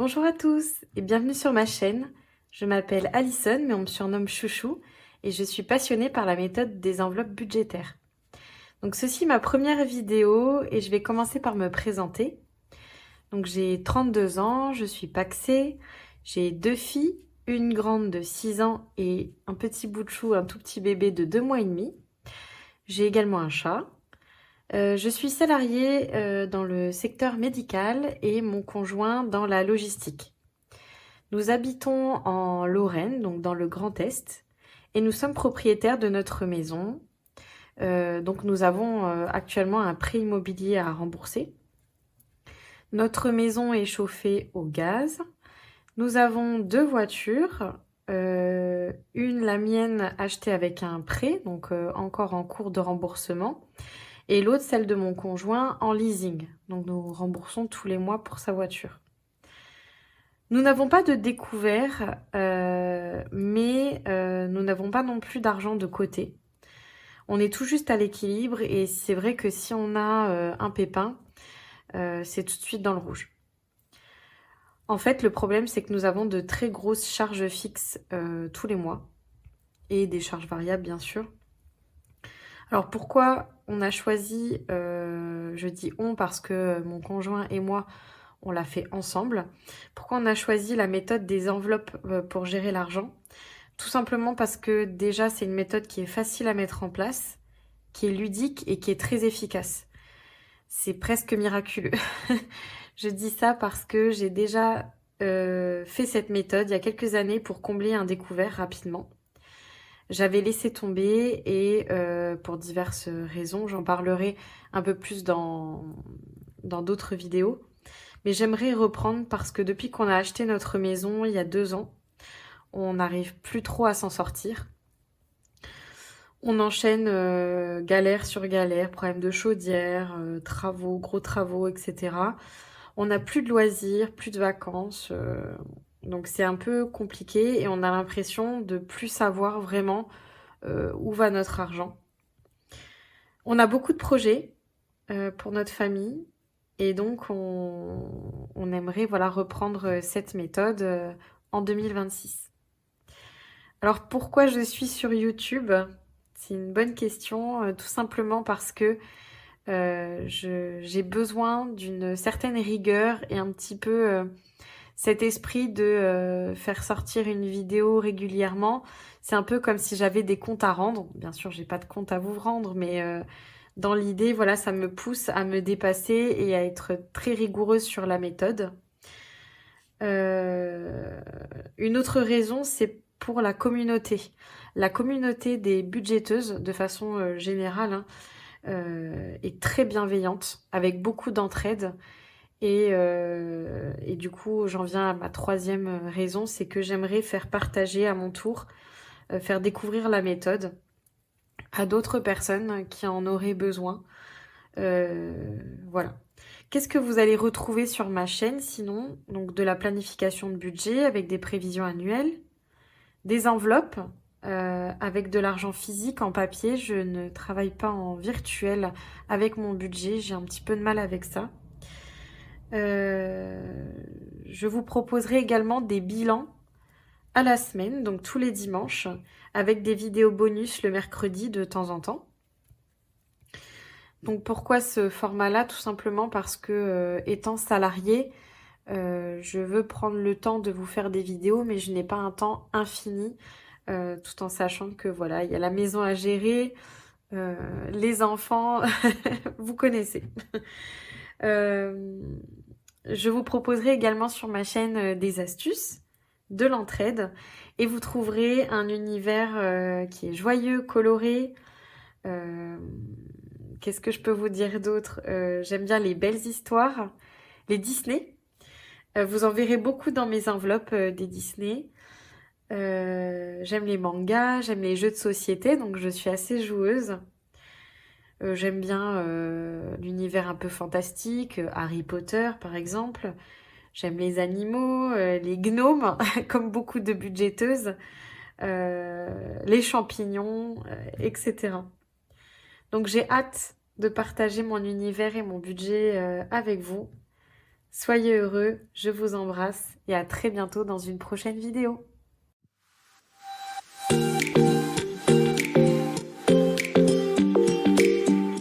Bonjour à tous et bienvenue sur ma chaîne. Je m'appelle Alison, mais on me surnomme Chouchou et je suis passionnée par la méthode des enveloppes budgétaires. Donc ceci est ma première vidéo et je vais commencer par me présenter. Donc j'ai 32 ans, je suis pacsée, j'ai 2 filles, une grande de 6 ans et un petit bout de chou, un tout petit bébé de 2 mois et demi. J'ai également un chat. Je suis salariée dans le secteur médical et mon conjoint dans la logistique. Nous habitons en Lorraine, donc dans le Grand Est, et nous sommes propriétaires de notre maison. Donc nous avons actuellement un prêt immobilier à rembourser. Notre maison est chauffée au gaz. Nous avons 2 voitures. Une, la mienne, achetée avec un prêt, donc encore en cours de remboursement. Et l'autre, celle de mon conjoint, en leasing. Donc nous remboursons tous les mois pour sa voiture. Nous n'avons pas de découvert, mais nous n'avons pas non plus d'argent de côté. On est tout juste à l'équilibre et c'est vrai que si on a un pépin, c'est tout de suite dans le rouge. En fait, le problème, c'est que nous avons de très grosses charges fixes tous les mois et des charges variables, bien sûr. Alors pourquoi on a choisi, je dis on parce que mon conjoint et moi, on l'a fait ensemble. Pourquoi on a choisi la méthode des enveloppes pour gérer l'argent? Tout simplement parce que déjà, c'est une méthode qui est facile à mettre en place, qui est ludique et qui est très efficace. C'est presque miraculeux. Je dis ça parce que j'ai déjà fait cette méthode il y a quelques années pour combler un découvert rapidement. J'avais laissé tomber et pour diverses raisons, j'en parlerai un peu plus dans d'autres vidéos. Mais j'aimerais reprendre parce que depuis qu'on a acheté notre maison il y a 2 ans, on n'arrive plus trop à s'en sortir. On enchaîne galère sur galère, problème de chaudière, travaux, gros travaux, etc. On n'a plus de loisirs, plus de vacances, donc c'est un peu compliqué et on a l'impression de plus savoir vraiment où va notre argent. On a beaucoup de projets pour notre famille. Et donc, on aimerait voilà, reprendre cette méthode en 2026. Alors, pourquoi je suis sur YouTube? C'est une bonne question, tout simplement parce que j'ai besoin d'une certaine rigueur et un petit peu cet esprit de faire sortir une vidéo régulièrement. C'est un peu comme si j'avais des comptes à rendre. Bien sûr, j'ai pas de compte à vous rendre, mais dans l'idée, voilà, ça me pousse à me dépasser et à être très rigoureuse sur la méthode. Une autre raison, c'est pour la communauté. La communauté des budgéteuses, de façon générale, hein, est très bienveillante, avec beaucoup d'entraide. Et du coup, j'en viens à ma troisième raison, c'est que j'aimerais faire partager à mon tour, faire découvrir la méthode à d'autres personnes qui en auraient besoin. Voilà. Qu'est-ce que vous allez retrouver sur ma chaîne sinon? Donc de la planification de budget avec des prévisions annuelles, des enveloppes avec de l'argent physique en papier. Je ne travaille pas en virtuel avec mon budget, j'ai un petit peu de mal avec ça. Je vous proposerai également des bilans à la semaine, donc tous les dimanches, avec des vidéos bonus le mercredi de temps en temps. Donc pourquoi ce format-là? Tout simplement parce que étant salariée, je veux prendre le temps de vous faire des vidéos, mais je n'ai pas un temps infini, tout en sachant que voilà, il y a la maison à gérer, les enfants, vous connaissez. Je vous proposerai également sur ma chaîne des astuces, de l'entraide, et vous trouverez un univers qui est joyeux, coloré. Qu'est-ce que je peux vous dire d'autre? J'aime bien les belles histoires, les Disney. Vous en verrez beaucoup dans mes enveloppes des Disney. J'aime les mangas, j'aime les jeux de société, donc je suis assez joueuse. J'aime bien l'univers un peu fantastique, Harry Potter par exemple. J'aime les animaux, les gnomes, comme beaucoup de budgéteuses, les champignons, etc. Donc j'ai hâte de partager mon univers et mon budget avec vous. Soyez heureux, je vous embrasse et à très bientôt dans une prochaine vidéo.